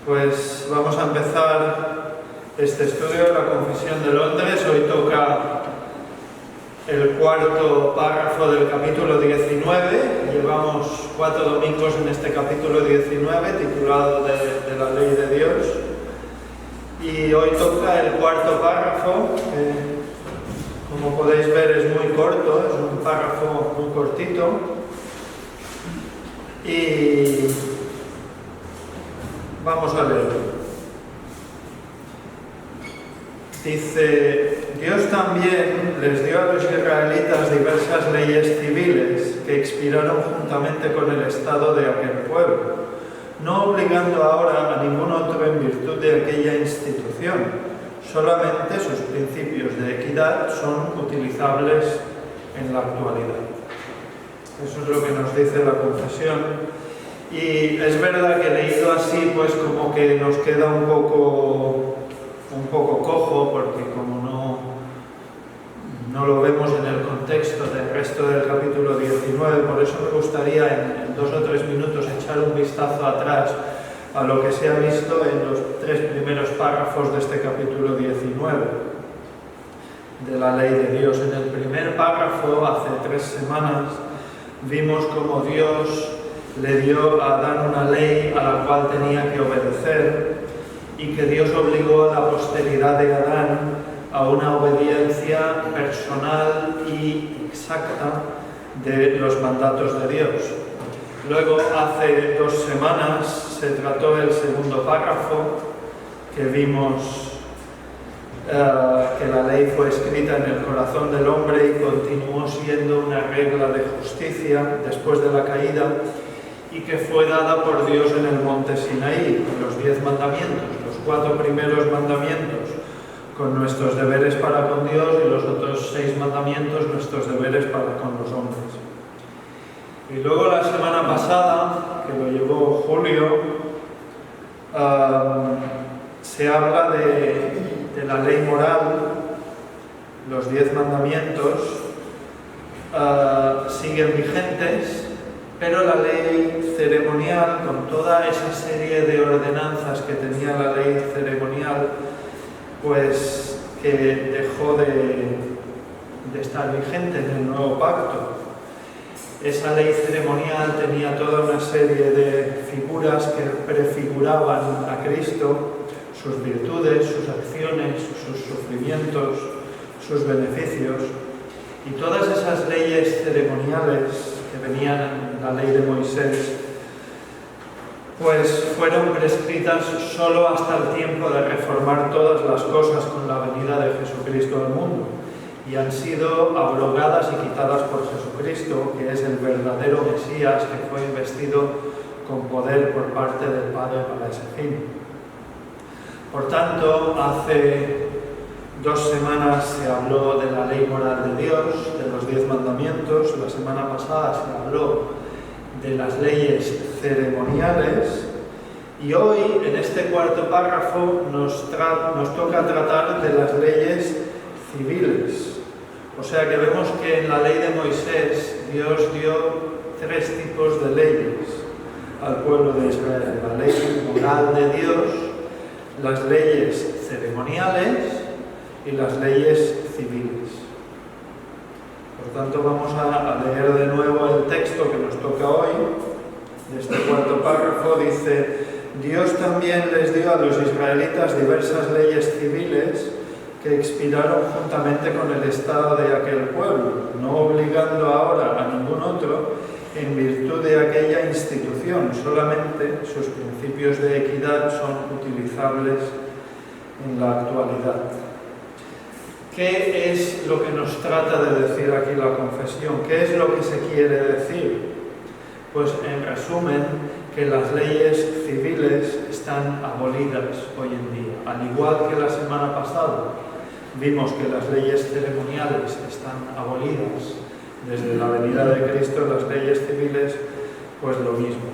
Pues vamos a empezar este estudio de la Confesión de Londres. Hoy toca el cuarto párrafo del capítulo 19. Llevamos 4 domingos en este capítulo 19, titulado de la ley de Dios. Y hoy toca el cuarto párrafo. Como podéis ver, es muy corto, es un párrafo muy cortito. Y vamos a leerlo. Dice: Dios también les dio a los israelitas diversas leyes civiles que expiraron juntamente con el estado de aquel pueblo, no obligando ahora a ningún otro en virtud de aquella institución. Solamente sus principios de equidad son utilizables en la actualidad. Eso es lo que nos dice la confesión. Y es verdad que leído así, pues como que nos queda un poco cojo, porque como no lo vemos en el contexto del resto del capítulo 19, por eso me gustaría en 2 o 3 minutos echar un vistazo atrás a lo que se ha visto en los 3 primeros párrafos de este capítulo 19 de la ley de Dios. En el primer párrafo, hace 3 semanas, vimos cómo Dios le dio a Adán una ley a la cual tenía que obedecer, y que Dios obligó a la posteridad de Adán a una obediencia personal y exacta de los mandatos de Dios. Luego, hace 2 semanas, se trató el segundo párrafo, que vimos que la ley fue escrita en el corazón del hombre y continuó siendo una regla de justicia después de la caída, y que fue dada por Dios en el monte Sinaí, los 10 mandamientos, los 4 primeros mandamientos con nuestros deberes para con Dios y los otros 6 mandamientos nuestros deberes para con los hombres. Y luego la semana pasada, que lo llevó Julio, se habla de la ley moral. Los 10 mandamientos siguen vigentes, pero la ley ceremonial, con toda esa serie de ordenanzas que tenía la ley ceremonial, pues que dejó de estar vigente en el nuevo pacto. Esa ley ceremonial tenía toda una serie de figuras que prefiguraban a Cristo, sus virtudes, sus acciones, sus sufrimientos, sus beneficios. Y todas esas leyes ceremoniales que venían en la ley de Moisés, pues fueron prescritas solo hasta el tiempo de reformar todas las cosas con la venida de Jesucristo al mundo, y han sido abrogadas y quitadas por Jesucristo, que es el verdadero Mesías, que fue investido con poder por parte del Padre para ese fin. Por tanto, hace 2 semanas se habló de la ley moral de Dios, de los 10 mandamientos. La semana pasada se habló de las leyes ceremoniales, y hoy, en este cuarto párrafo, nos toca tratar de las leyes civiles. O sea que vemos que en la ley de Moisés Dios dio 3 tipos de leyes al pueblo de Israel: la ley moral de Dios, las leyes ceremoniales y las leyes civiles. Por tanto, vamos a leer de nuevo el texto que nos toca hoy. De este cuarto párrafo dice: Dios también les dio a los israelitas diversas leyes civiles que expiraron juntamente con el estado de aquel pueblo, no obligando ahora a ningún otro en virtud de aquella institución. Solamente sus principios de equidad son utilizables en la actualidad. ¿Qué es lo que nos trata de decir aquí la confesión? ¿Qué es lo que se quiere decir? Pues en resumen, que las leyes civiles están abolidas hoy en día. Al igual que la semana pasada vimos que las leyes ceremoniales están abolidas desde la venida de Cristo, las leyes civiles, pues lo mismo.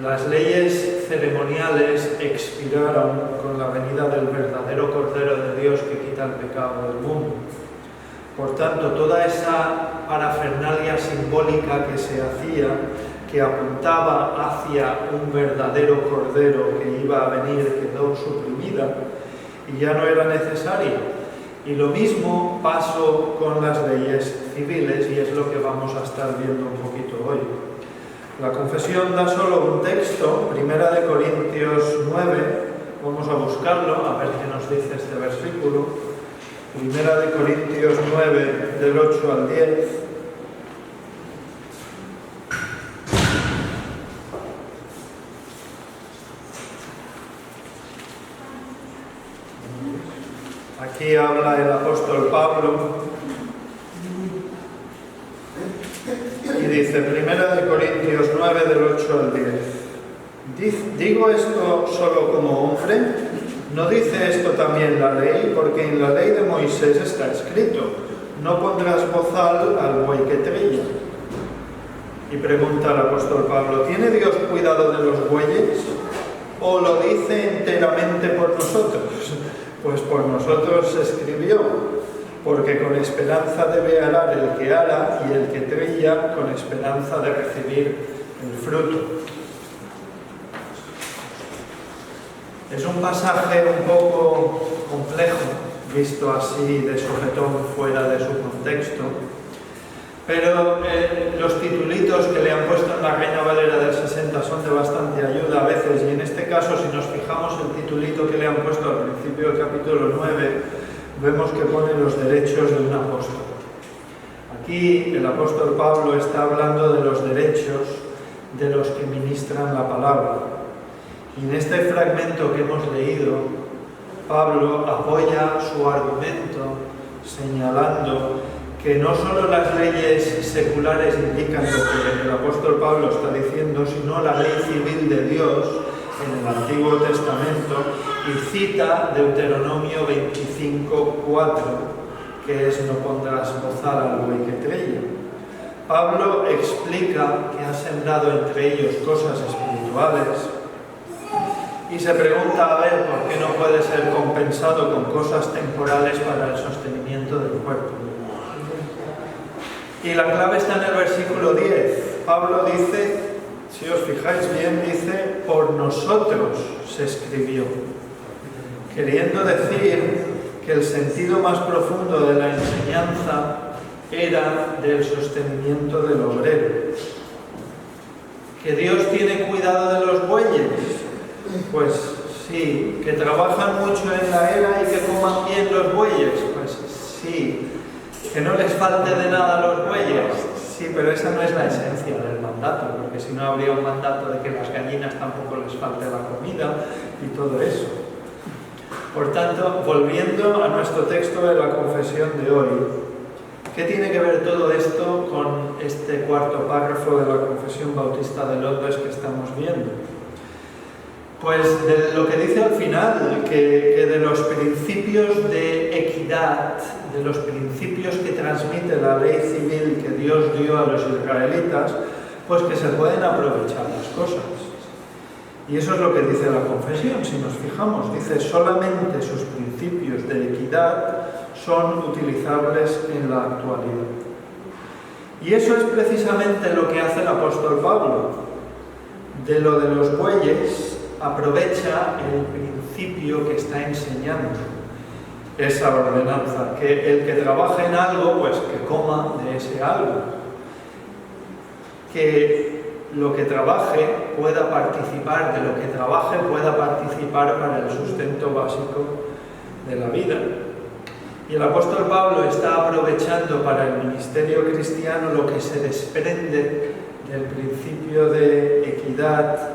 Las leyes ceremoniales expiraron con la venida del verdadero Cordero de Dios que quita el pecado del mundo. Por tanto, toda esa parafernalia simbólica que se hacía que apuntaba hacia un verdadero cordero que iba a venir, quedó suprimida y ya no era necesaria. Y lo mismo pasó con las leyes civiles, y es lo que vamos a estar viendo un poquito hoy. La confesión da solo un texto, 1 Corintios 9, vamos a buscarlo, a ver qué nos dice este versículo. 1 Corintios 9, del 8 al 10. Aquí habla el apóstol Pablo y dice, 1 Corintios 9, del 8 al 10. ¿Digo esto solo como hombre? ¿No dice esto también la ley? Porque en la ley de Moisés está escrito, no pondrás bozal al buey que trilla. Y pregunta el apóstol Pablo, ¿tiene Dios cuidado de los bueyes? ¿O lo dice enteramente por nosotros? Pues por nosotros se escribió, porque con esperanza debe arar el que ara y el que trilla con esperanza de recibir el fruto. Es un pasaje un poco complejo, visto así de sopetón fuera de su contexto, pero los titulitos que le han puesto en la Reina Valera del 60 son de bastante ayuda a veces, y en este caso, si nos fijamos el titulito que le han puesto al principio del capítulo 9, vemos que pone los derechos de un apóstol. Aquí el apóstol Pablo está hablando de los derechos de los que ministran la palabra. Y en este fragmento que hemos leído, Pablo apoya su argumento señalando que no solo las leyes seculares indican lo que el apóstol Pablo está diciendo, sino la ley civil de Dios en el Antiguo Testamento, y cita Deuteronomio 25:4, que es no pondrás bozal al buey que trilla. Pablo explica que ha sembrado entre ellos cosas espirituales y se pregunta a ver por qué no puede ser compensado con cosas temporales para el sostenimiento del cuerpo. Y la clave está en el versículo 10. Pablo dice, si os fijáis bien, dice, por nosotros se escribió, queriendo decir que el sentido más profundo de la enseñanza era del sostenimiento del obrero. ¿Que Dios tiene cuidado de los bueyes? Pues sí. ¿Que trabajan mucho en la era y que coman bien los bueyes? Pues sí. ¿Que no les falte de nada a los bueyes? Sí, pero esa no es la esencia del mandato, porque si no habría un mandato de que las gallinas tampoco les falte la comida y todo eso. Por tanto, volviendo a nuestro texto de la confesión de hoy, ¿qué tiene que ver todo esto con este cuarto párrafo de la Confesión Bautista de Londres que estamos viendo? Pues de lo que dice al final, que de los principios de equidad, de los principios que transmite la ley civil que Dios dio a los israelitas, pues que se pueden aprovechar las cosas. Y eso es lo que dice la confesión, si nos fijamos. Dice, solamente sus principios de equidad son utilizables en la actualidad. Y eso es precisamente lo que hace el apóstol Pablo. De lo de los bueyes, aprovecha el principio que está enseñando esa ordenanza, que el que trabaje en algo, pues que coma de ese algo, que lo que trabaje pueda participar, de lo que trabaje pueda participar para el sustento básico de la vida. Y el apóstol Pablo está aprovechando para el ministerio cristiano lo que se desprende del principio de equidad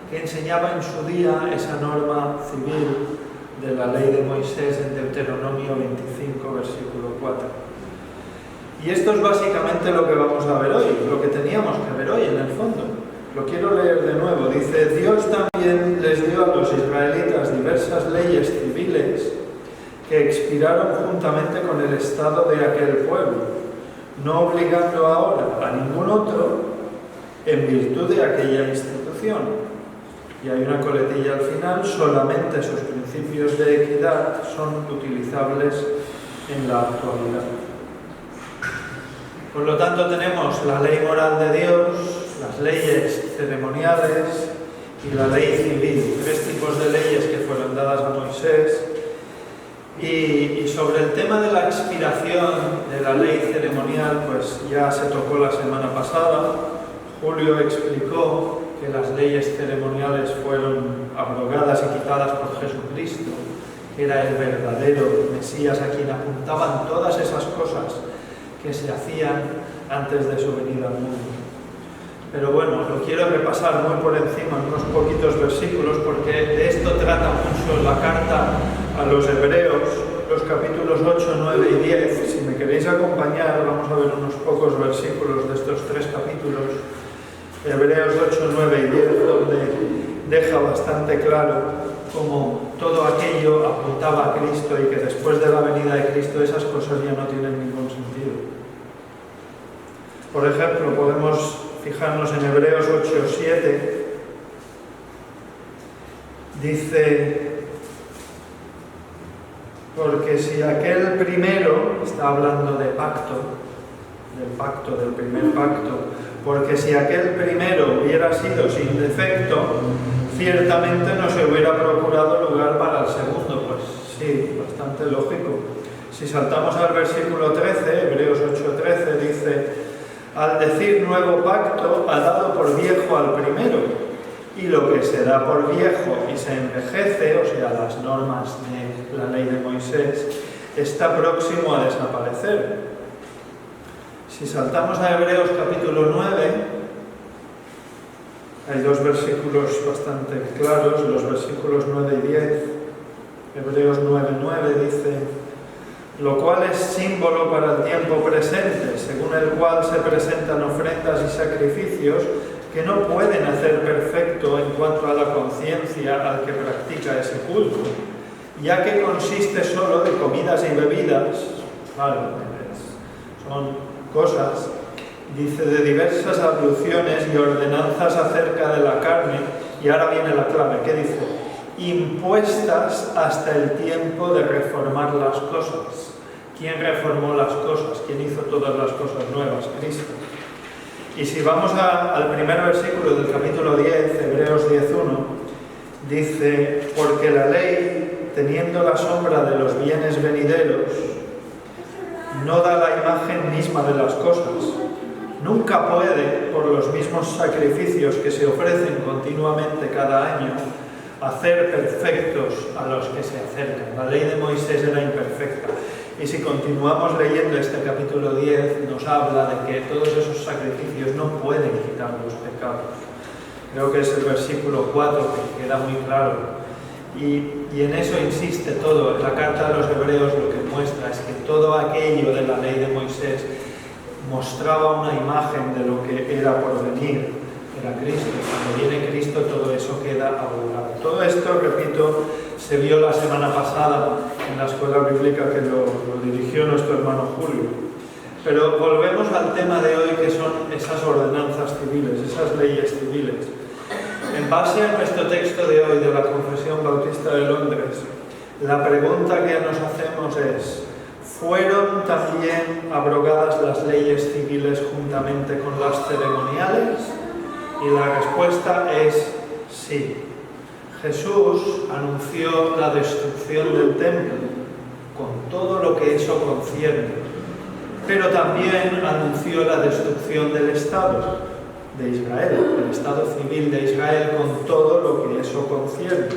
que enseñaba en su día esa norma civil de la ley de Moisés en Deuteronomio 25, versículo 4. Y esto es básicamente lo que vamos a ver hoy, lo que teníamos que ver hoy en el fondo. Lo quiero leer de nuevo. Dice, Dios también les dio a los israelitas diversas leyes civiles que expiraron juntamente con el estado de aquel pueblo, no obligando ahora a ningún otro en virtud de aquella institución. Y hay una coletilla al final, solamente sus principios de equidad son utilizables en la actualidad. Por lo tanto, tenemos la ley moral de Dios, las leyes ceremoniales y la ley civil, 3 tipos de leyes que fueron dadas a Moisés. Y sobre el tema de la expiración de la ley ceremonial, pues ya se tocó la semana pasada. Julio explicó que las leyes ceremoniales fueron abrogadas y quitadas por Jesucristo, que era el verdadero Mesías a quien apuntaban todas esas cosas que se hacían antes de su venida al mundo. Pero bueno, lo quiero repasar muy por encima en unos poquitos versículos, porque de esto trata mucho la carta a los Hebreos, los capítulos 8, 9 y 10. Si me queréis acompañar, vamos a ver unos pocos versículos de estos 3 capítulos, Hebreos 8, 9 y 10, donde deja bastante claro cómo todo aquello apuntaba a Cristo y que después de la venida de Cristo esas cosas ya no tienen ningún sentido. Por ejemplo, podemos fijarnos en Hebreos 8, 7, dice: porque si aquel primero, está hablando de pacto, del primer pacto, porque si aquel primero hubiera sido sin defecto, ciertamente no se hubiera procurado lugar para el segundo. Pues sí, bastante lógico. Si saltamos al versículo 13, Hebreos 8, 13, dice: al decir nuevo pacto, ha dado por viejo al primero, y lo que se da por viejo y se envejece, o sea, las normas de la ley de Moisés, está próximo a desaparecer. Si saltamos a Hebreos capítulo 9, hay 2 versículos bastante claros, los versículos 9 y 10. Hebreos 9, 9 dice: lo cual es símbolo para el tiempo presente, según el cual se presentan ofrendas y sacrificios que no pueden hacer perfecto en cuanto a la conciencia al que practica ese culto, ya que consiste solo de comidas y bebidas, vale, son cosas, dice, de diversas abluciones y ordenanzas acerca de la carne, y ahora viene la clave, ¿qué dice? Impuestas hasta el tiempo de reformar las cosas. ¿Quién reformó las cosas? ¿Quién hizo todas las cosas nuevas? Cristo. Y si vamos al primer versículo del capítulo 10, Hebreos 10.1, dice: porque la ley, teniendo la sombra de los bienes venideros, no da la imagen misma de las cosas. Nunca puede, por los mismos sacrificios que se ofrecen continuamente cada año, hacer perfectos a los que se acercan. La ley de Moisés era imperfecta. Y si continuamos leyendo este capítulo 10, nos habla de que todos esos sacrificios no pueden quitar los pecados. Creo que es el versículo 4 que queda muy claro. Y en eso insiste todo. La carta a los Hebreos lo que muestra es que todo aquello de la ley de Moisés mostraba una imagen de lo que era por venir. Era Cristo. Cuando viene Cristo, todo eso queda abrogado. Todo esto, repito, se vio la semana pasada en la escuela bíblica que lo dirigió nuestro hermano Julio. Pero volvemos al tema de hoy, que son esas ordenanzas civiles, esas leyes civiles. En base a nuestro texto de hoy de la Confesión Bautista de Londres, la pregunta que nos hacemos es: ¿fueron también abrogadas las leyes civiles juntamente con las ceremoniales? Y la respuesta es sí. Jesús anunció la destrucción del templo, con todo lo que eso concierne, pero también anunció la destrucción del Estado de Israel, el Estado civil de Israel, con todo lo que eso concierne.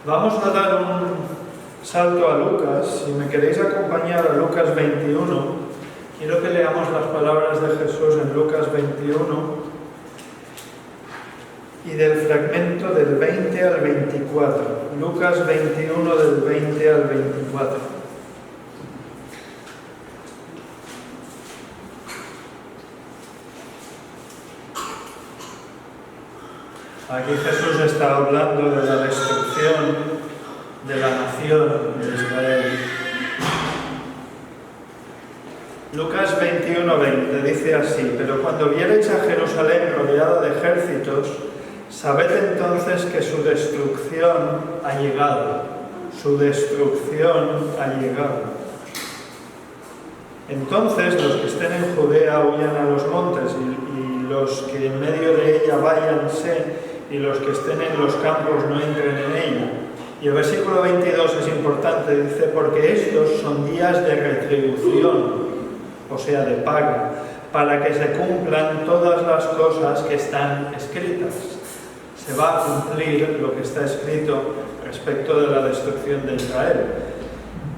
Vamos a dar un salto a Lucas. Si me queréis acompañar a Lucas 21, quiero que leamos las palabras de Jesús en Lucas 21, y del fragmento del 20 al 24. Lucas 21 del 20 al 24. Aquí Jesús está hablando de la destrucción de la nación de Israel. Lucas 21:20 dice así: pero cuando viereis a Jerusalén rodeada de ejércitos, sabed entonces que su destrucción ha llegado. Su destrucción ha llegado. Entonces los que estén en Judea huyan a los montes y los que en medio de ella váyanse y los que estén en los campos no entren en ella. Y el versículo 22 es importante, dice, porque estos son días de retribución, o sea, de paga, para que se cumplan todas las cosas que están escritas. Se va a cumplir lo que está escrito respecto de la destrucción de Israel.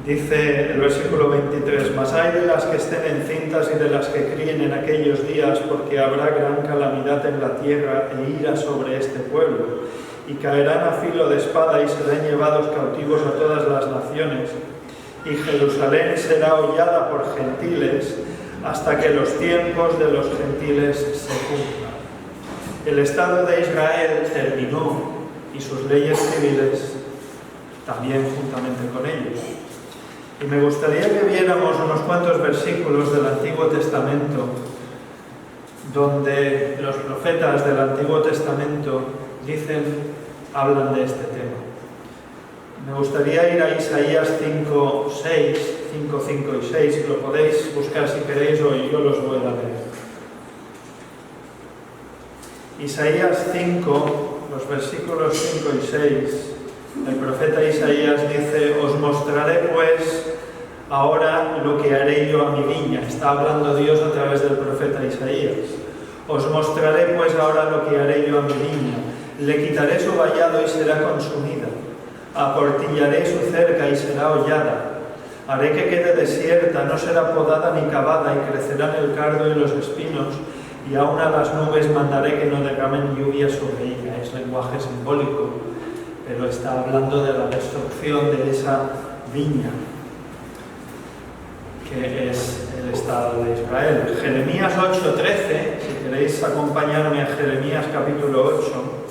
Dice el versículo 23, mas hay de las que estén encintas y de las que críen en aquellos días, porque habrá gran calamidad en la tierra e ira sobre este pueblo, y caerán a filo de espada y serán llevados cautivos a todas las naciones, y Jerusalén será hollada por gentiles hasta que los tiempos de los gentiles se cumplan. El Estado de Israel terminó y sus leyes civiles también juntamente con ellos. Y me gustaría que viéramos unos cuantos versículos del Antiguo Testamento donde los profetas del Antiguo Testamento hablan de este tema. Me gustaría ir a Isaías 5, 5 y 6, lo podéis buscar si queréis o yo los voy a leer. Isaías 5, los versículos 5 y 6, el profeta Isaías dice, os mostraré pues ahora lo que haré yo a mi viña. Está hablando Dios a través del profeta Isaías. Os mostraré pues ahora lo que haré yo a mi viña. Le quitaré su vallado y será consumida. Aportillaré su cerca y será hollada. Haré que quede desierta, no será podada ni cavada, y crecerán el cardo y los espinos, y aún a las nubes mandaré que no derramen lluvia sobre ella. Es lenguaje simbólico, pero está hablando de la destrucción de esa viña, que es el Estado de Israel. Jeremías 8:13, si queréis acompañarme a Jeremías capítulo 8.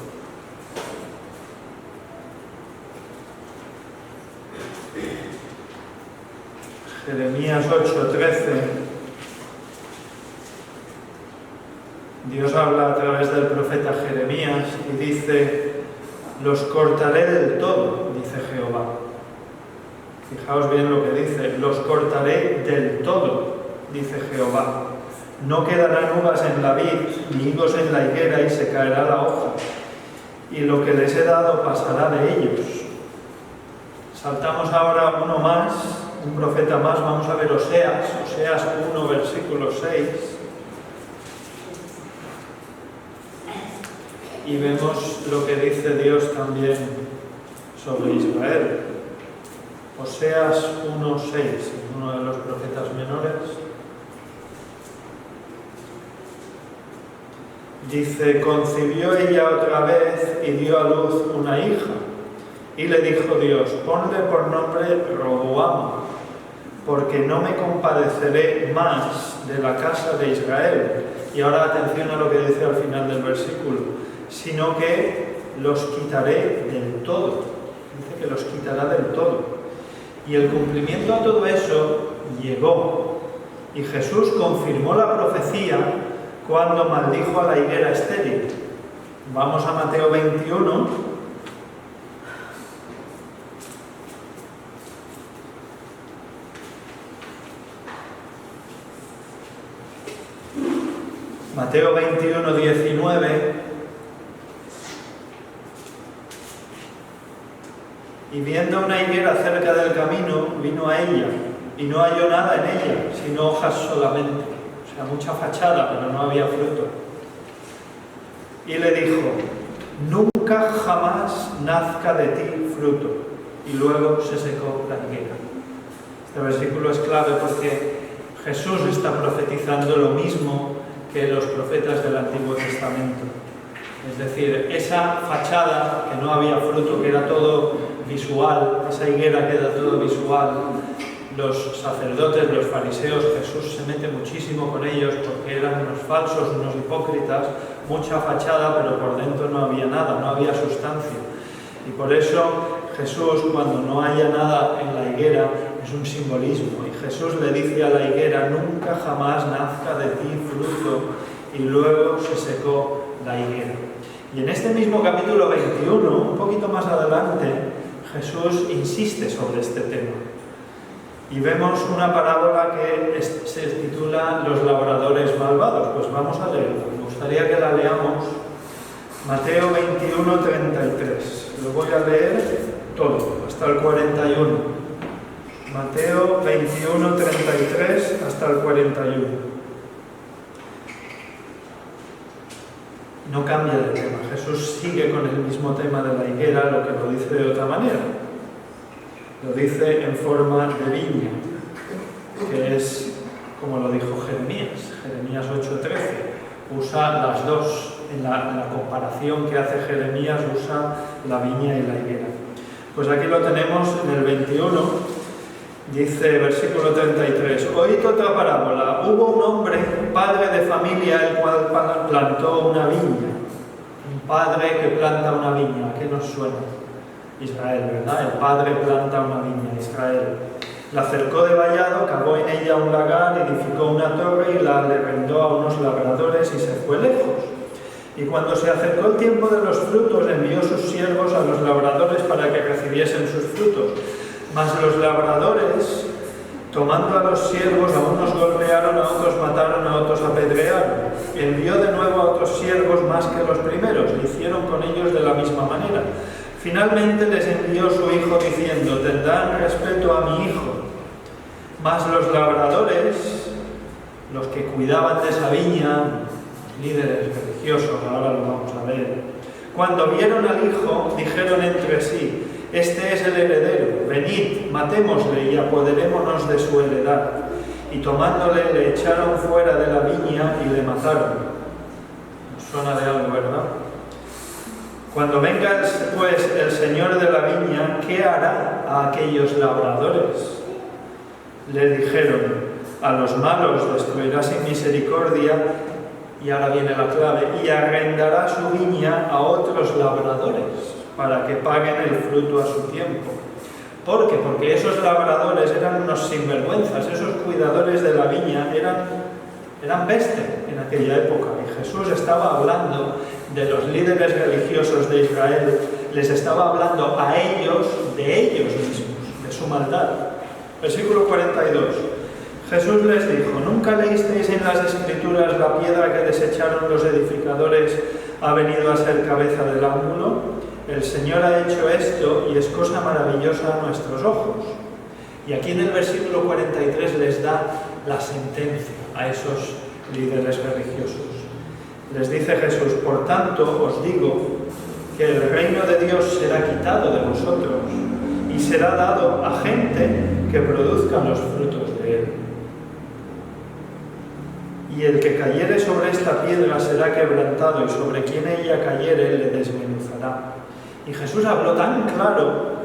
Jeremías 8:13. Dios habla a través del profeta Jeremías y dice, los cortaré del todo, dice Jehová. Fijaos bien lo que dice, los cortaré del todo, dice Jehová. No quedarán uvas en la vid, ni higos en la higuera, y se caerá la hoja. Y lo que les he dado pasará de ellos. Saltamos ahora uno más, un profeta más, vamos a ver Oseas 1, versículo 6. Y vemos lo que dice Dios también sobre Israel. Oseas 1:6, uno de los profetas menores. Dice, concibió ella otra vez y dio a luz una hija. Y le dijo Dios, ponle por nombre Roboam, porque no me compadeceré más de la casa de Israel. Y ahora atención a lo que dice al final del versículo. Sino que los quitaré del todo. Dice que los quitará del todo. Y el cumplimiento a todo eso llegó. Y Jesús confirmó la profecía cuando maldijo a la higuera estéril. Vamos a Mateo 21. Mateo 21, 19. Y viendo una higuera cerca del camino, vino a ella, y no halló nada en ella, sino hojas solamente. O sea, mucha fachada, pero no había fruto. Y le dijo, nunca jamás nazca de ti fruto. Y luego se secó la higuera. Este versículo es clave porque Jesús está profetizando lo mismo que los profetas del Antiguo Testamento. Es decir, esa fachada que no había fruto, que era todo visual, esa higuera que era todo visual, los sacerdotes, los fariseos, Jesús se mete muchísimo con ellos porque eran unos falsos, unos hipócritas, mucha fachada, pero por dentro no había nada, no había sustancia. Y por eso Jesús, cuando no haya nada en la higuera, es un simbolismo. Y Jesús le dice a la higuera, nunca jamás nazca de ti fruto, y luego se secó la higuera. Y en este mismo capítulo 21, un poquito más adelante, Jesús insiste sobre este tema. Y vemos una parábola que se titula Los labradores malvados. Pues vamos a leerla. Me gustaría que la leamos. Mateo 21, 33. Lo voy a leer todo, hasta el 41. Mateo 21, 33 hasta el 41. No cambia de tema. Jesús sigue con el mismo tema de la higuera, lo que lo dice de otra manera. Lo dice en forma de viña, que es como lo dijo Jeremías. Jeremías 8:13. Usa las dos. En la comparación que hace Jeremías, usa la viña y la higuera. Pues aquí lo tenemos en el 21. Dice, versículo 33, oíd otra parábola. Hubo un hombre, padre de familia, el cual plantó una viña. Un padre que planta una viña. ¿A qué nos suena? Israel, ¿verdad? El padre planta una viña, Israel. La cercó de vallado, cavó en ella un lagar, edificó una torre y la arrendó a unos labradores y se fue lejos. Y cuando se acercó el tiempo de los frutos, envió sus siervos a los labradores para que recibiesen sus frutos. Mas los labradores, tomando a los siervos, a unos golpearon, a otros mataron, a otros apedrearon. Envió de nuevo a otros siervos más que los primeros, y hicieron con ellos de la misma manera. Finalmente les envió su hijo diciendo, tendrán respeto a mi hijo. Mas los labradores, los que cuidaban de esa viña, líderes religiosos, ahora lo vamos a ver, cuando vieron al hijo, dijeron entre sí, este es el heredero, venid, matémosle y apoderémonos de su heredad. Y tomándole, le echaron fuera de la viña y le mataron. Nos suena de algo, ¿verdad? Cuando venga pues el señor de la viña, ¿qué hará a aquellos labradores? Le dijeron, a los malos destruirá sin misericordia. Y ahora viene la clave, y arrendará su viña a otros labradores para que paguen el fruto a su tiempo. ¿Por qué? Porque esos labradores eran unos sinvergüenzas, esos cuidadores de la viña eran peste en aquella época. Y Jesús estaba hablando de los líderes religiosos de Israel, les estaba hablando a ellos de ellos mismos, de su maldad. Versículo 42. Jesús les dijo, ¿nunca leísteis en las Escrituras la piedra que desecharon los edificadores ha venido a ser cabeza del ángulo? El Señor ha hecho esto y es cosa maravillosa a nuestros ojos. Y aquí en el versículo 43 les da la sentencia a esos líderes religiosos. Les dice Jesús, por tanto os digo que el reino de Dios será quitado de vosotros y será dado a gente que produzca los frutos de él. Y el que cayere sobre esta piedra será quebrantado, y sobre quien ella cayere le desmenuzará. Y Jesús habló tan claro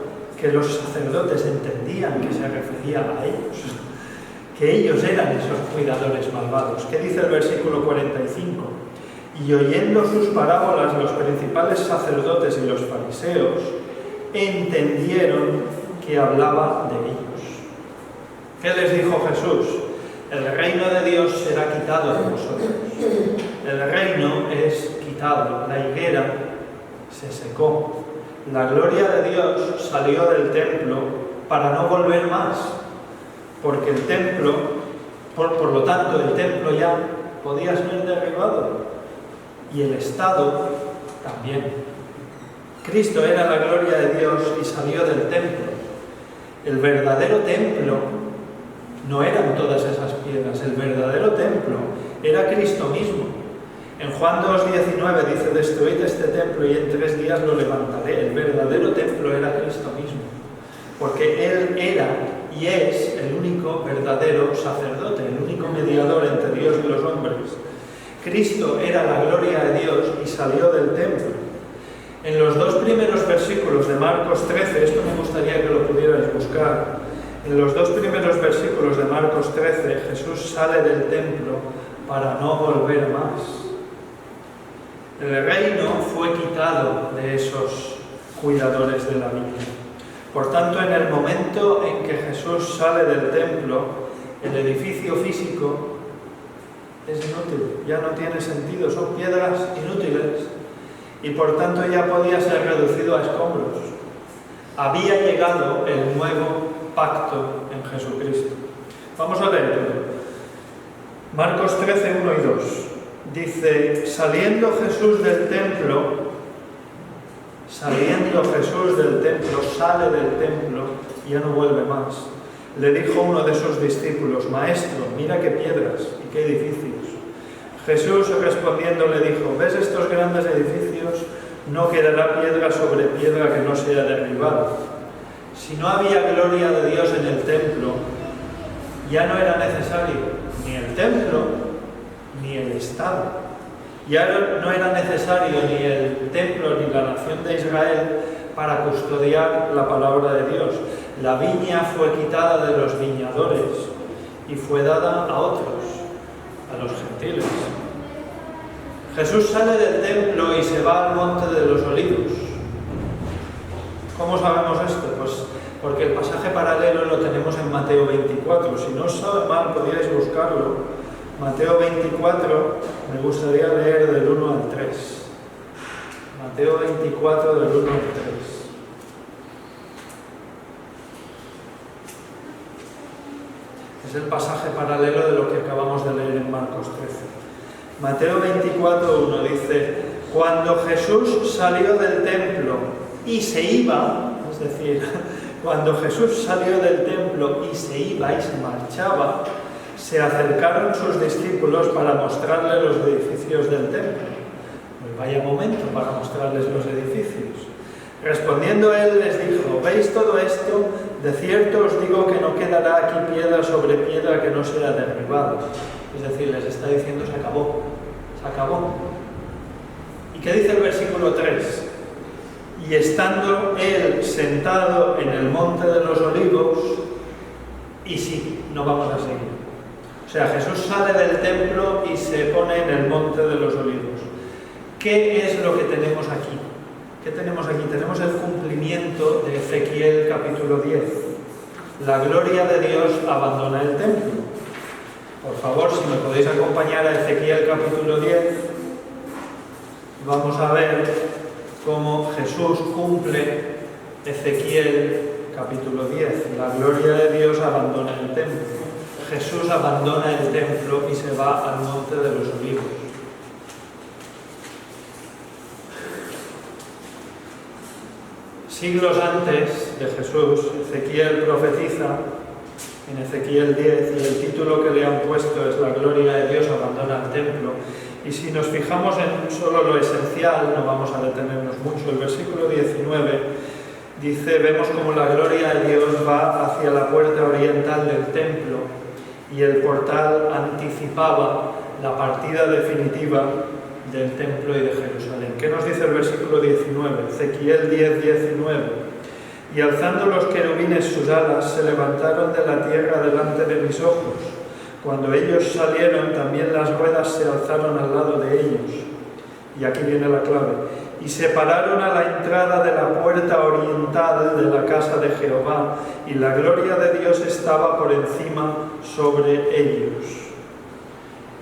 que los sacerdotes entendían que se refería a ellos, que ellos eran esos cuidadores malvados. ¿Qué dice el versículo 45? Y oyendo sus parábolas los principales sacerdotes y los fariseos entendieron que hablaba de ellos. ¿Qué les dijo Jesús? El reino de Dios será quitado de vosotros. El reino es quitado. La higuera se secó. La gloria de Dios salió del templo para no volver más. Porque el templo, por lo tanto, el templo ya podía ser derribado. Y el Estado también. Cristo era la gloria de Dios y salió del templo. El verdadero templo no eran todas esas piedras, el verdadero templo era Cristo mismo. En Juan 2:19 dice, destruid este templo y en 3 días lo levantaré. El verdadero templo era Cristo mismo, porque Él era y es el único verdadero sacerdote, el único mediador entre Dios y los hombres. Cristo era la gloria de Dios y salió del templo. En los 2 primeros versículos de Marcos 13, esto me gustaría que lo pudierais buscar. En los 2 primeros versículos de Marcos 13, Jesús sale del templo para no volver más. El reino fue quitado de esos cuidadores de la viña. Por tanto, en el momento en que Jesús sale del templo, el edificio físico es inútil, ya no tiene sentido, son piedras inútiles y por tanto ya podía ser reducido a escombros. Había llegado el nuevo pacto en en Jesucristo. Vamos a leerlo. Marcos 13, 1 y 2. Dice, saliendo Jesús del templo, sale del templo y ya no vuelve más. Le dijo uno de sus discípulos, Maestro, mira qué piedras y qué edificios. Jesús respondiendo le dijo, ¿ves estos grandes edificios? No quedará piedra sobre piedra que no sea derribada. Si no había gloria de Dios en el templo, ya no era necesario ni el templo ni el Estado. Ya no era necesario ni el templo ni la nación de Israel para custodiar la palabra de Dios. La viña fue quitada de los viñadores y fue dada a otros, a los gentiles. Jesús sale del templo y se va al monte de los olivos. ¿Cómo sabemos esto? Pues porque el pasaje paralelo lo tenemos en Mateo 24. Si no os sabe mal, podríais buscarlo. Mateo 24, me gustaría leer del 1 al 3. Mateo 24, del 1 al 3. Es el pasaje paralelo de lo que acabamos de leer en Marcos 13. Mateo 24, 1 dice, cuando Jesús salió del templo y se iba, es decir, cuando Jesús salió del templo y se iba y se marchaba, se acercaron sus discípulos para mostrarle los edificios del templo. Pues vaya momento para mostrarles los edificios. Respondiendo él les dijo, ¿veis todo esto? De cierto os digo que no quedará aquí piedra sobre piedra que no sea derribada. Es decir, les está diciendo se acabó, se acabó. ¿Y qué dice el versículo 3? Y estando él sentado en el monte de los olivos, y sí, no vamos a seguir. O sea, Jesús sale del templo y se pone en el monte de los olivos. ¿Qué es lo que tenemos aquí? ¿Qué tenemos aquí? Tenemos el cumplimiento de Ezequiel capítulo 10. La gloria de Dios abandona el templo. Por favor, si me podéis acompañar a Ezequiel capítulo 10, vamos a ver cómo Jesús cumple Ezequiel capítulo 10. La gloria de Dios abandona el templo. Jesús abandona el templo y se va al monte de los olivos. Siglos antes de Jesús, Ezequiel profetiza en Ezequiel 10 y el título que le han puesto es La gloria de Dios abandona el templo. Y si nos fijamos en solo lo esencial, no vamos a detenernos mucho. El versículo 19 dice, vemos como la gloria de Dios va hacia la puerta oriental del templo y el portal anticipaba la partida definitiva del templo y de Jerusalén. ¿Qué nos dice el versículo 19? Ezequiel 10, 19. Y alzando los querubines sus alas, se levantaron de la tierra delante de mis ojos. Cuando ellos salieron, también las ruedas se alzaron al lado de ellos. Y aquí viene la clave. Y se pararon a la entrada de la puerta oriental de la casa de Jehová, y la gloria de Dios estaba por encima sobre ellos.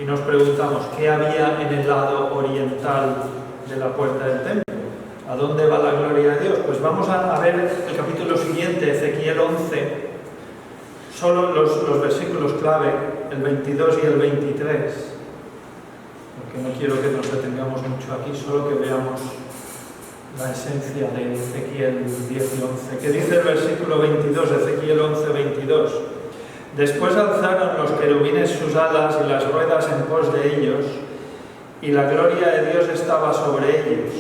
Y nos preguntamos, ¿qué había en el lado oriental de la puerta del templo? ¿A dónde va la gloria de Dios? Pues vamos a ver el capítulo siguiente, Ezequiel 11, solo los versículos clave, el 22 y el 23, porque no quiero que nos detengamos mucho aquí, solo que veamos la esencia de Ezequiel 10 y 11. ¿Qué dice el versículo 22, Ezequiel 11, 22? Después alzaron los querubines sus alas y las ruedas en pos de ellos, y la gloria de Dios estaba sobre ellos.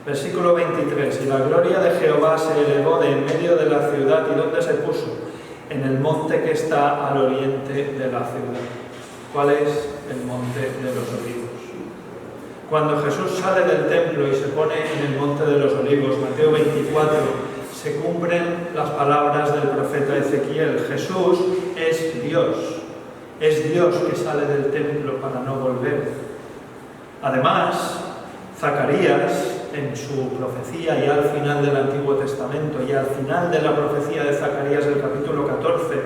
Versículo 23. Y la gloria de Jehová se elevó de en medio de la ciudad. ¿Y dónde se puso? En el monte que está al oriente de la ciudad. ¿Cuál es? El monte de los olivos. Cuando Jesús sale del templo y se pone en el monte de los olivos, Mateo 24, se cumplen las palabras del profeta Ezequiel. Jesús es Dios que sale del templo para no volver. Además, Zacarías, en su profecía ya al final del Antiguo Testamento y al final de la profecía de Zacarías, el capítulo 14,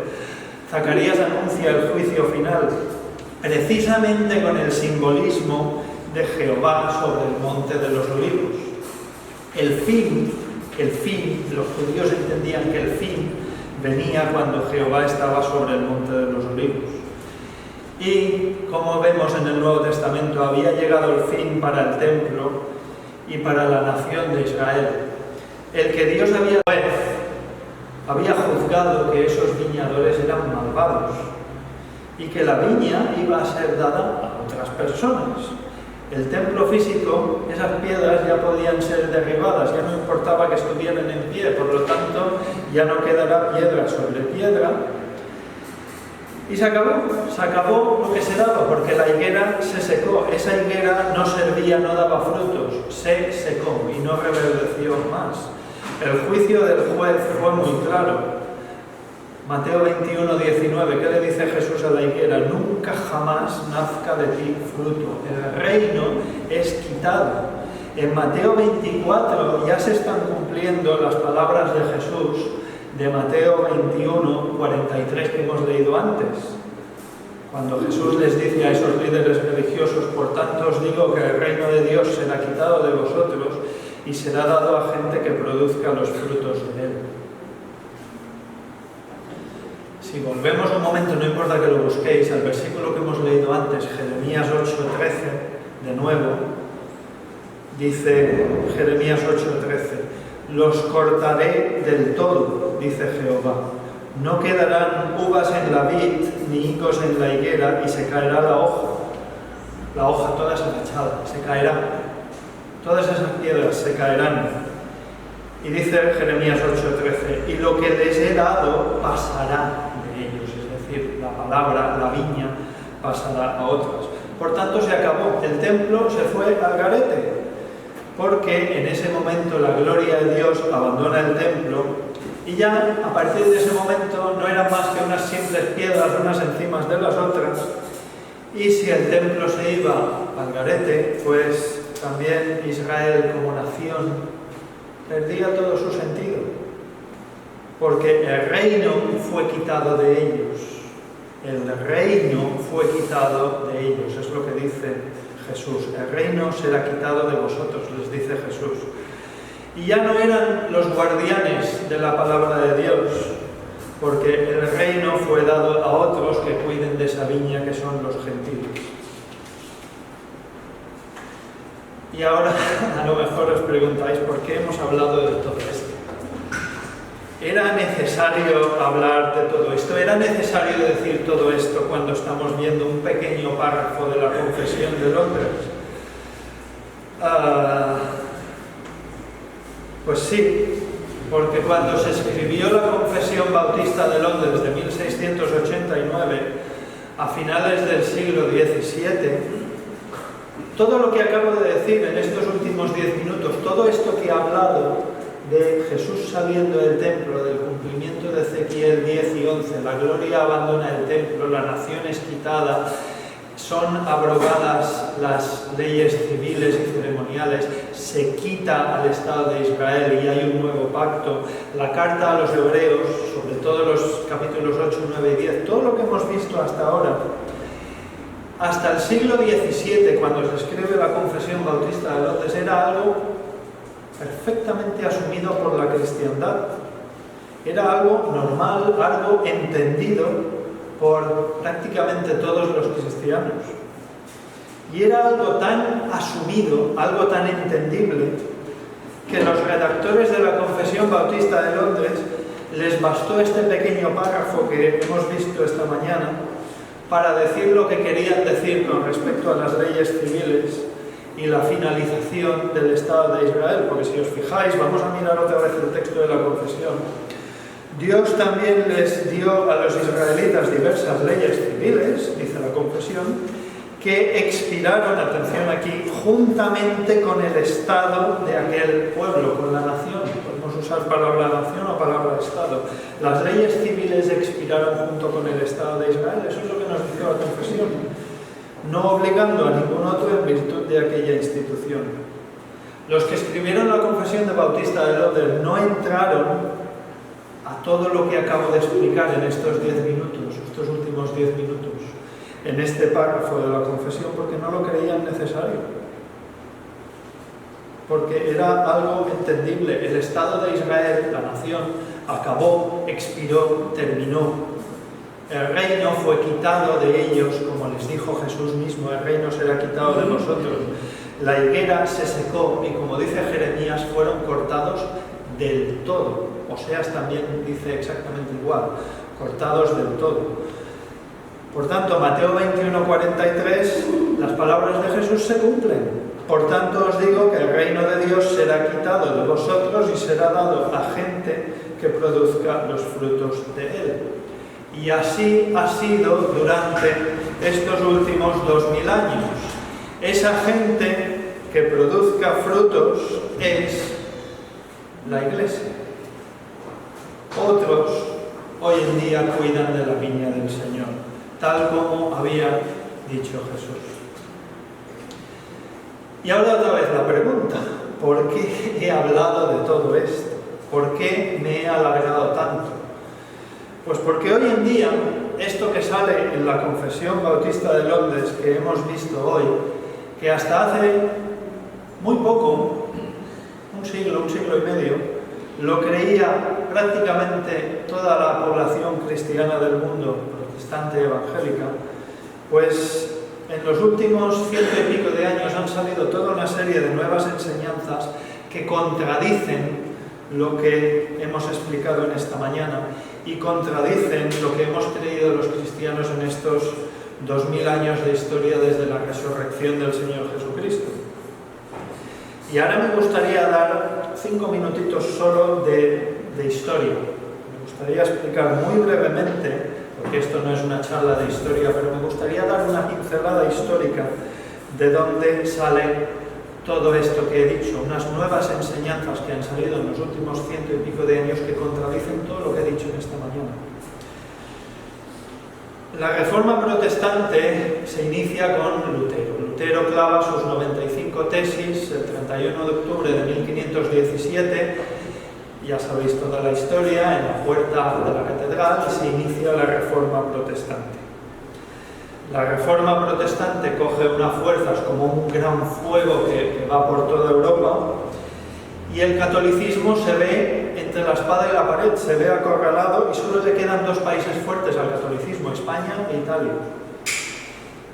Zacarías anuncia el juicio final, precisamente con el simbolismo de Jehová sobre el monte de los olivos. El fin, los judíos entendían que el fin venía cuando Jehová estaba sobre el monte de los olivos. Y, como vemos en el Nuevo Testamento, había llegado el fin para el templo y para la nación de Israel. El que Dios había juzgado que esos viñadores eran malvados y que la viña iba a ser dada a otras personas. El templo físico, esas piedras ya podían ser derribadas, ya no importaba que estuvieran en pie, por lo tanto ya no quedará piedra sobre piedra. Y se acabó lo que se daba, porque la higuera se secó. Esa higuera no servía, no daba frutos, se secó y no reverdeció más. El juicio del juez fue muy claro. Mateo 21, 19, ¿qué le dice Jesús a la higuera? Nunca jamás nazca de ti fruto. El reino es quitado. En Mateo 24 ya se están cumpliendo las palabras de Jesús de Mateo 21, 43 que hemos leído antes. Cuando Jesús les dice a esos líderes religiosos, por tanto os digo que el reino de Dios será quitado de vosotros y será dado a gente que produzca los frutos de él. Si volvemos un momento, no importa que lo busquéis, al versículo que hemos leído antes, Jeremías 8:13, de nuevo, dice Jeremías 8:13, los cortaré del todo, dice Jehová. No quedarán uvas en la vid, ni higos en la higuera, y se caerá la hoja. La hoja toda esa fachada, se caerá. Todas esas piedras se caerán. Y dice Jeremías 8:13, y lo que les he dado pasará de ellos, es decir, la palabra, la viña, pasará a otras. Por tanto, se acabó. El templo se fue al garete, porque en ese momento la gloria de Dios abandona el templo y ya a partir de ese momento no eran más que unas simples piedras unas encima de las otras, y si el templo se iba al garete, pues también Israel como nación perdía todo su sentido, porque el reino fue quitado de ellos. El reino fue quitado de ellos, es lo que dice Jesús. El reino será quitado de vosotros, les dice Jesús. Y ya no eran los guardianes de la palabra de Dios, porque el reino fue dado a otros que cuiden de esa viña, que son los gentiles. Y ahora a lo mejor os preguntáis por qué hemos hablado de todo esto. ¿Era necesario hablar de todo esto? ¿Era necesario decir todo esto cuando estamos viendo un pequeño párrafo de la Confesión de Londres? Pues sí, porque cuando se escribió la Confesión Bautista de Londres de 1689, a finales del siglo XVII, todo lo que acabo de decir en estos últimos 10 minutos, todo esto que he hablado de Jesús saliendo del templo, del cumplimiento de Ezequiel 10 y 11, la gloria abandona el templo, la nación es quitada, son abrogadas las leyes civiles y ceremoniales, se quita al Estado de Israel y hay un nuevo pacto, la carta a los hebreos, sobre todo los capítulos 8, 9 y 10, todo lo que hemos visto hasta ahora, hasta el siglo XVII, cuando se escribe la Confesión Bautista de Londres, era algo perfectamente asumido por la cristiandad. Era algo normal, algo entendido por prácticamente todos los cristianos. Y era algo tan asumido, algo tan entendible, que los redactores de la Confesión Bautista de Londres les bastó este pequeño párrafo que hemos visto esta mañana para decir lo que querían decir con respecto a las leyes civiles y la finalización del Estado de Israel, porque si os fijáis, vamos a mirar otra vez el texto de la Confesión. Dios también les dio a los israelitas diversas leyes civiles, dice la Confesión, que expiraron, atención aquí, juntamente con el Estado de aquel pueblo, con la nación. Podemos usar palabra nación o palabra Estado. Las leyes civiles expiraron junto con el Estado de Israel, eso es lo que nos dice la Confesión, no obligando a ningún otro en virtud de aquella institución. Los que escribieron la Confesión de Bautista de Londres no entraron a todo lo que acabo de explicar en estos 10 minutos, estos últimos 10 minutos, en este párrafo de la Confesión, porque no lo creían necesario. Porque era algo entendible. El Estado de Israel, la nación, acabó, expiró, terminó. El reino fue quitado de ellos, como les dijo Jesús mismo, el reino será quitado de vosotros. La higuera se secó y, como dice Jeremías, fueron cortados del todo. Oseas también dice exactamente igual, cortados del todo. Por tanto, Mateo 21:43, las palabras de Jesús se cumplen. Por tanto os digo que el reino de Dios será quitado de vosotros y será dado a gente que produzca los frutos de él. Y así ha sido durante estos últimos 2000 años. Esa gente que produzca frutos es la Iglesia. Otros hoy en día cuidan de la viña del Señor, tal como había dicho Jesús. Y ahora otra vez la pregunta, ¿por qué he hablado de todo esto? ¿Por qué me he alargado tanto? Pues porque hoy en día, esto que sale en la Confesión Bautista de Londres que hemos visto hoy, que hasta hace muy poco, un siglo y medio, lo creía prácticamente toda la población cristiana del mundo, protestante evangélica, pues en los últimos 100 y pico de años han salido toda una serie de nuevas enseñanzas que contradicen lo que hemos explicado en esta mañana y contradicen lo que hemos creído los cristianos en estos 2000 años de historia desde la resurrección del Señor Jesucristo. Y ahora me gustaría dar 5 minutitos solo de historia. Me gustaría explicar muy brevemente, porque esto no es una charla de historia, pero me gustaría dar una pincelada histórica de dónde sale todo esto que he dicho, unas nuevas enseñanzas que han salido en los últimos 100 y pico de años que contradicen todo lo que he dicho en esta mañana. La Reforma Protestante se inicia con Lutero. Lutero clava sus 95 tesis el 31 de octubre de 1517, ya sabéis toda la historia, en la puerta de la catedral, y se inicia la Reforma Protestante. La Reforma Protestante coge unas fuerzas como un gran fuego que va por toda Europa, y el catolicismo se ve entre la espada y la pared, se ve acorralado, y solo le quedan 2 países fuertes al catolicismo, España e Italia.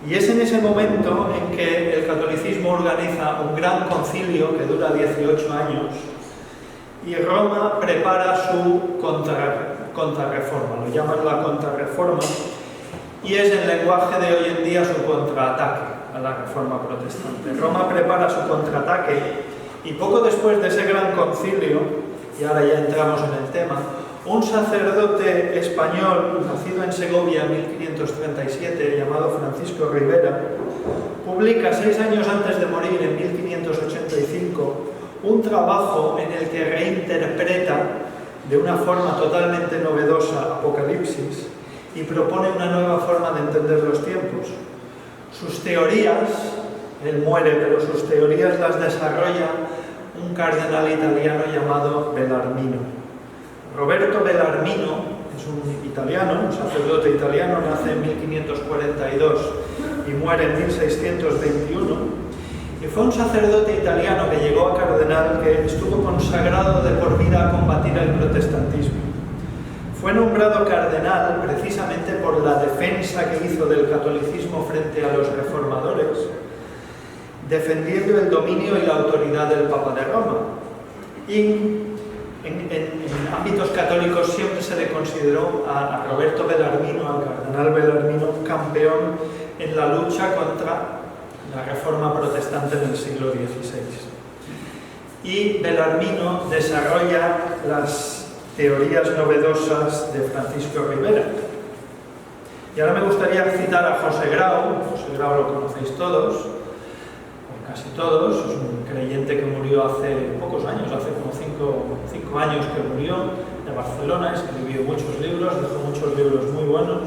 Y es en ese momento en que el catolicismo organiza un gran concilio que dura 18 años, y Roma prepara su contrarreforma, lo llaman la contrarreforma, y es en lenguaje de hoy en día su contraataque a la Reforma Protestante. Roma prepara su contraataque y poco después de ese gran concilio, y ahora ya entramos en el tema, un sacerdote español, nacido en Segovia en 1537, llamado Francisco Rivera, publica 6 años antes de morir, en 1585, un trabajo en el que reinterpreta de una forma totalmente novedosa Apocalipsis y propone una nueva forma de entender los tiempos. Sus teorías, él muere, pero sus teorías las desarrolla un cardenal italiano llamado Bellarmino. Roberto Bellarmino es un italiano, un sacerdote italiano, nace en 1542 y muere en 1621. Y fue un sacerdote italiano que llegó a cardenal, que estuvo consagrado de por vida a combatir el protestantismo. Fue nombrado cardenal precisamente por la defensa que hizo del catolicismo frente a los reformadores, defendiendo el dominio y la autoridad del Papa de Roma. Y en ámbitos católicos siempre se le consideró a Roberto Bellarmino, al cardenal Bellarmino, campeón en la lucha contra la Reforma Protestante en el siglo XVI. Y Bellarmino desarrolla las teorías novedosas de Francisco Rivera. Y ahora me gustaría citar a José Grau. José Grau lo conocéis todos, o casi todos. Es un creyente que murió hace pocos años, hace como 5 años que murió, de Barcelona. Escribió muchos libros, dejó muchos libros muy buenos.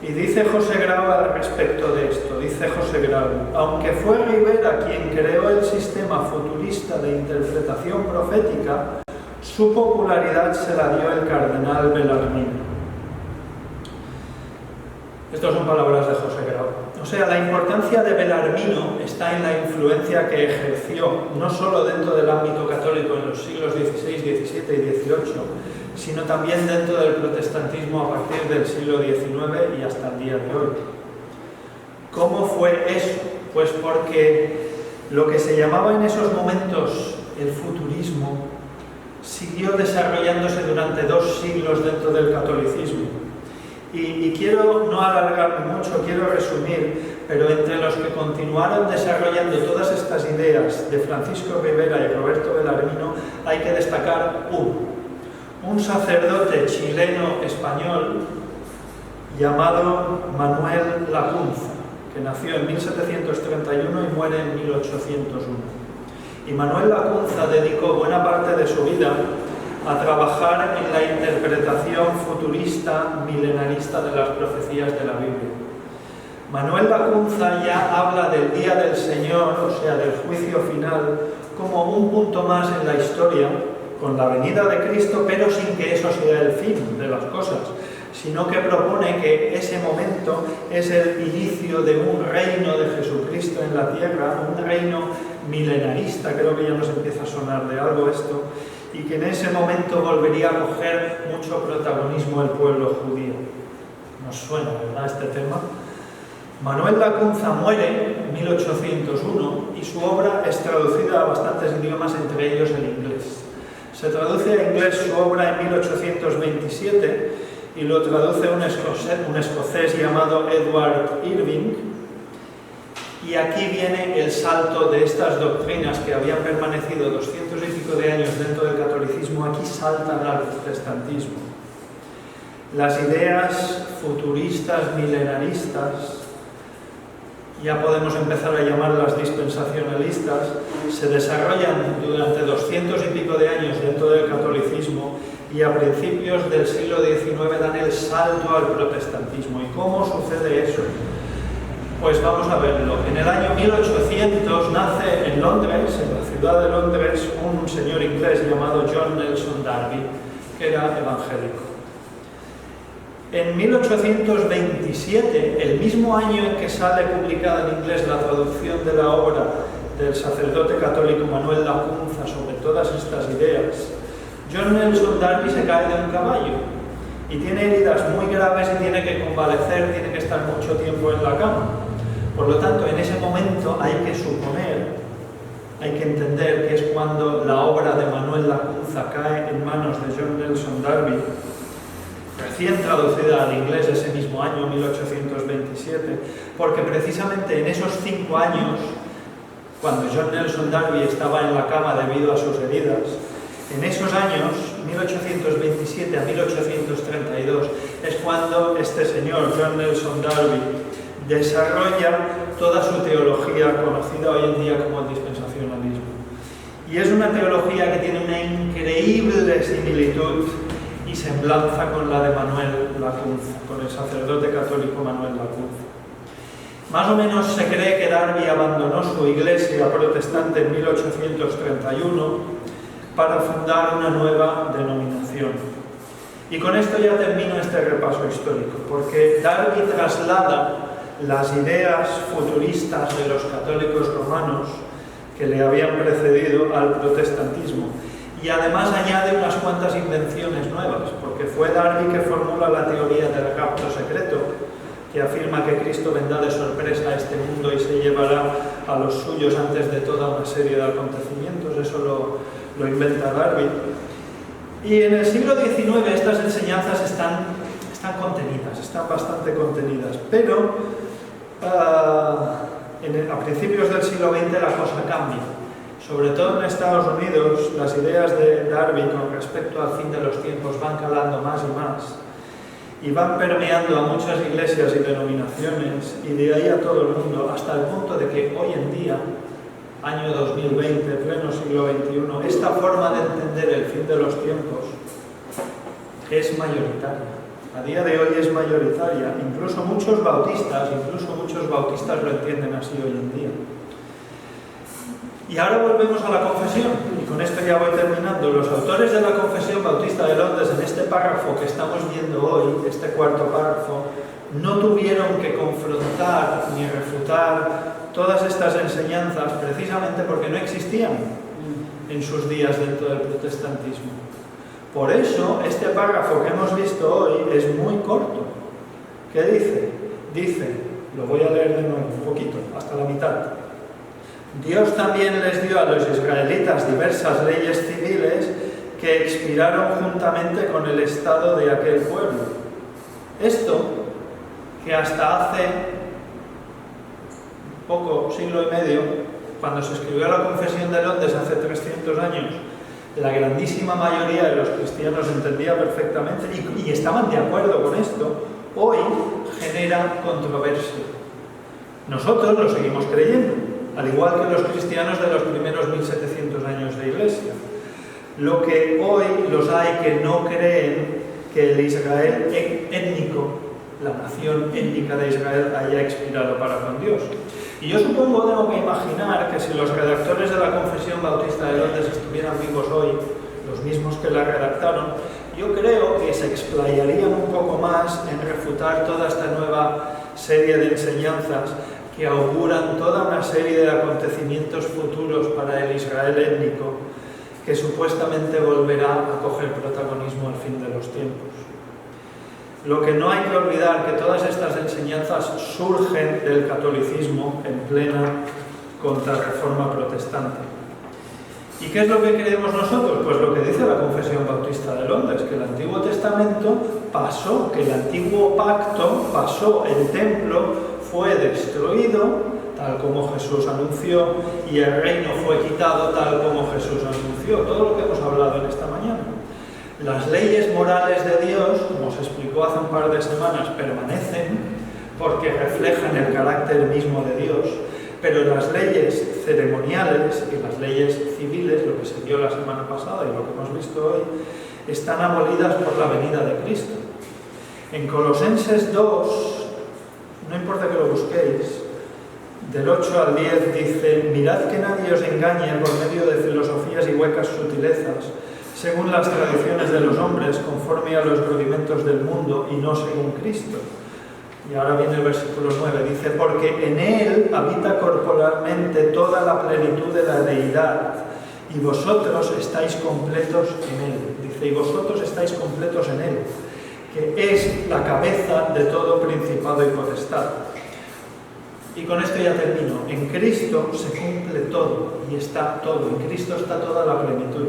Y dice José Grau al respecto de esto, dice José Grau: aunque fue Rivera quien creó el sistema futurista de interpretación profética, su popularidad se la dio el cardenal Bellarmino. Estas son palabras de José Grau. O sea, la importancia de Bellarmino está en la influencia que ejerció, no solo dentro del ámbito católico en los siglos XVI, XVII y XVIII, sino también dentro del protestantismo a partir del siglo XIX y hasta el día de hoy. ¿Cómo fue eso? Pues porque lo que se llamaba en esos momentos el futurismo siguió desarrollándose durante 2 siglos dentro del catolicismo. Y quiero no alargarme mucho, quiero resumir, pero entre los que continuaron desarrollando todas estas ideas de Francisco Rivera y Roberto Belarmino hay que destacar un sacerdote chileno-español llamado Manuel Lacunza, que nació en 1731 y muere en 1801. Y Manuel Lacunza dedicó buena parte de su vida a trabajar en la interpretación futurista, milenarista de las profecías de la Biblia. Manuel Lacunza ya habla del día del Señor, o sea, del juicio final, como un punto más en la historia, con la venida de Cristo, pero sin que eso sea el fin de las cosas, sino que propone que ese momento es el inicio de un reino de Jesucristo en la tierra, un reino milenarista, creo que ya nos empieza a sonar de algo esto, y que en ese momento volvería a coger mucho protagonismo el pueblo judío. Nos suena, ¿verdad?, este tema. Manuel Lacunza muere en 1801 y su obra es traducida a bastantes idiomas, entre ellos el inglés. Se traduce a inglés su obra en 1827 y lo traduce un escocés llamado Edward Irving. Y aquí viene el salto de estas doctrinas que habían permanecido 200 y pico de años dentro del catolicismo, aquí saltan al protestantismo. Las ideas futuristas, milenaristas, ya podemos empezar a llamarlas dispensacionalistas, se desarrollan durante 200 y pico de años dentro del catolicismo y a principios del siglo XIX dan el salto al protestantismo. ¿Y cómo sucede eso? Pues vamos a verlo. En el año 1800 nace en Londres, en la ciudad de Londres, un señor inglés llamado John Nelson Darby, que era evangélico. En 1827, el mismo año en que sale publicada en inglés la traducción de la obra del sacerdote católico Manuel Lacunza sobre todas estas ideas, John Nelson Darby se cae de un caballo y tiene heridas muy graves y tiene que convalecer, tiene que estar mucho tiempo en la cama. Por lo tanto, en ese momento hay que suponer, hay que entender que es cuando la obra de Manuel Lacunza cae en manos de John Nelson Darby, recién traducida al inglés ese mismo año, 1827, porque precisamente en esos 5 años, cuando John Nelson Darby estaba en la cama debido a sus heridas, en esos años, 1827 a 1832, es cuando este señor, John Nelson Darby, desarrolla toda su teología conocida hoy en día como el dispensacionalismo. Y es una teología que tiene una increíble similitud y semblanza con la de Manuel Lacunza, con el sacerdote católico Manuel Lacunza. Más o menos se cree que Darby abandonó su iglesia protestante en 1831 para fundar una nueva denominación. Y con esto ya termino este repaso histórico, porque Darby traslada las ideas futuristas de los católicos romanos que le habían precedido al protestantismo. Y además añade unas cuantas invenciones nuevas, porque fue Darby que formula la teoría del rapto secreto, que afirma que Cristo vendrá de sorpresa a este mundo y se llevará a los suyos antes de toda una serie de acontecimientos. Eso lo inventa Darby. Y en el siglo XIX estas enseñanzas están contenidas, están bastante contenidas, pero a principios del siglo XX la cosa cambia. Sobre todo en Estados Unidos, las ideas de Darby con respecto al fin de los tiempos van calando más y más y van permeando a muchas iglesias y denominaciones y de ahí a todo el mundo, hasta el punto de que hoy en día, año 2020, pleno siglo XXI, esta forma de entender el fin de los tiempos es mayoritaria. A día de hoy es mayoritaria. Incluso muchos bautistas lo entienden así hoy en día. Y ahora volvemos a la confesión, y con esto ya voy terminando. Los autores de la Confesión Bautista de Londres, en este párrafo que estamos viendo hoy, este cuarto párrafo, no tuvieron que confrontar ni refutar todas estas enseñanzas precisamente porque no existían en sus días dentro del protestantismo. Por eso, este párrafo que hemos visto hoy es muy corto. ¿Qué dice? Dice, lo voy a leer de nuevo, un poquito, hasta la mitad. Dios también les dio a los israelitas diversas leyes civiles que expiraron juntamente con el estado de aquel pueblo. Esto, que hasta hace poco, siglo y medio, cuando se escribió la Confesión de Londres hace 300 años, la grandísima mayoría de los cristianos entendía perfectamente y estaban de acuerdo con esto, hoy genera controversia. Nosotros lo seguimos creyendo, al igual que los cristianos de los primeros 1700 años de Iglesia. Lo que hoy los hay que no creen que el Israel étnico, la nación étnica de Israel, haya expirado para con Dios. Y yo supongo, tengo que imaginar, que si los redactores de la Confesión Bautista de Londres estuvieran vivos hoy, los mismos que la redactaron, yo creo que se explayarían un poco más en refutar toda esta nueva serie de enseñanzas que auguran toda una serie de acontecimientos futuros para el Israel étnico, que supuestamente volverá a coger protagonismo al fin de los tiempos. Lo que no hay que olvidar que todas estas enseñanzas surgen del catolicismo en plena contrarreforma protestante. ¿Y qué es lo que creemos nosotros? Pues lo que dice la Confesión Bautista de Londres, que el Antiguo Testamento pasó, que el Antiguo Pacto pasó, el templo fue destruido, tal como Jesús anunció, y el reino fue quitado, tal como Jesús anunció. Todo lo que hemos hablado en esta mañana. Las leyes morales de Dios, como se explicó hace un par de semanas, permanecen porque reflejan el carácter mismo de Dios. Pero las leyes ceremoniales y las leyes civiles, lo que se vio la semana pasada y lo que hemos visto hoy, están abolidas por la venida de Cristo. En Colosenses 2, no importa que lo busquéis, del 8 al 10 dice: mirad que nadie os engañe por medio de filosofías y huecas sutilezas, según las tradiciones de los hombres, conforme a los rudimentos del mundo y no según Cristo. Y ahora viene el versículo 9, dice: porque en Él habita corporalmente toda la plenitud de la deidad, y vosotros estáis completos en Él. Dice: y vosotros estáis completos en Él, que es la cabeza de todo principado y potestad. Y con esto ya termino. En Cristo se cumple todo, y está todo. En Cristo está toda la plenitud.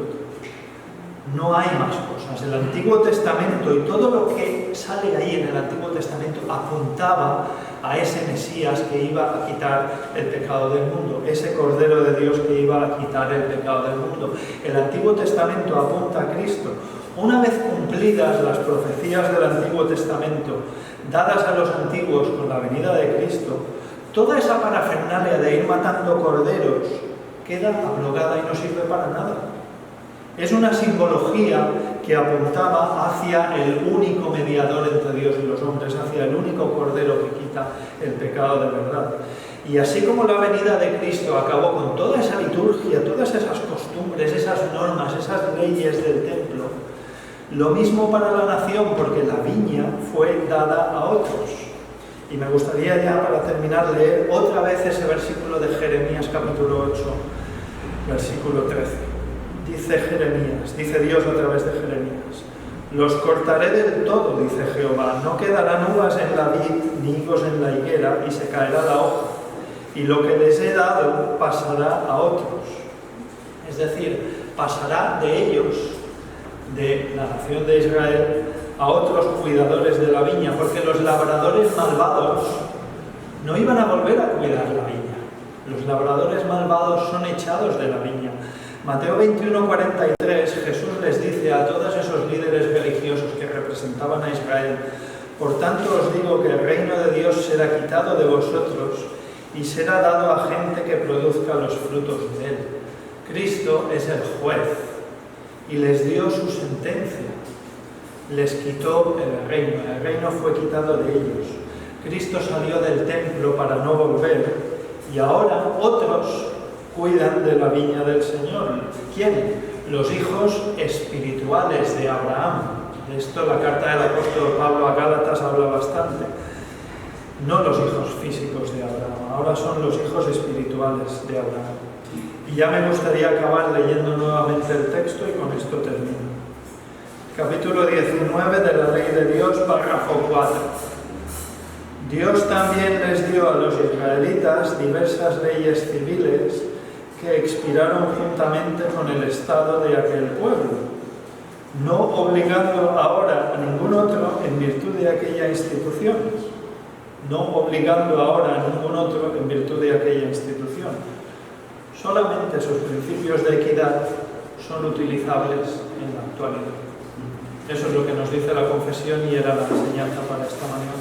No hay más cosas. El Antiguo Testamento y todo lo que sale ahí en el Antiguo Testamento apuntaba a ese Mesías que iba a quitar el pecado del mundo, ese Cordero de Dios que iba a quitar el pecado del mundo. El Antiguo Testamento apunta a Cristo. Una vez cumplidas las profecías del Antiguo Testamento, dadas a los antiguos con la venida de Cristo, toda esa parafernalia de ir matando corderos queda abrogada y no sirve para nada. Es una simbología que apuntaba hacia el único mediador entre Dios y los hombres, hacia el único cordero que quita el pecado de verdad. Y así como la venida de Cristo acabó con toda esa liturgia, todas esas costumbres, esas normas, esas leyes del templo, lo mismo para la nación, porque la viña fue dada a otros. Y me gustaría ya, para terminar, leer otra vez ese versículo de Jeremías capítulo 8, versículo 13. Dice Jeremías, dice Dios a través de Jeremías: los cortaré del todo, dice Jehová, no quedarán uvas en la vid, ni higos en la higuera, y se caerá la hoja, y lo que les he dado pasará a otros. Es decir, pasará de ellos, de la nación de Israel, a otros cuidadores de la viña, porque los labradores malvados no iban a volver a cuidar la viña. Los labradores malvados son echados de la viña. Mateo 21:43, Jesús les dice a todos esos líderes religiosos que representaban a Israel: por tanto os digo que el reino de Dios será quitado de vosotros y será dado a gente que produzca los frutos de él. Cristo es el juez y les dio su sentencia. Les quitó el reino fue quitado de ellos. Cristo salió del templo para no volver, y ahora otros cuidan de la viña del Señor. ¿Quién? Los hijos espirituales de Abraham. De esto la carta del apóstol Pablo a Gálatas habla bastante. No los hijos físicos de Abraham, ahora son los hijos espirituales de Abraham. Y ya me gustaría acabar leyendo nuevamente el texto, y con esto termino. capítulo 19 de la Ley de Dios, párrafo 4. Dios también les dio a los israelitas diversas leyes civiles que expiraron juntamente con el estado de aquel pueblo, no obligando ahora a ningún otro en virtud de aquella institución. No obligando ahora a ningún otro en virtud de aquella institución. Solamente sus principios de equidad son utilizables en la actualidad. Eso es lo que nos dice la confesión y era la enseñanza para esta mañana.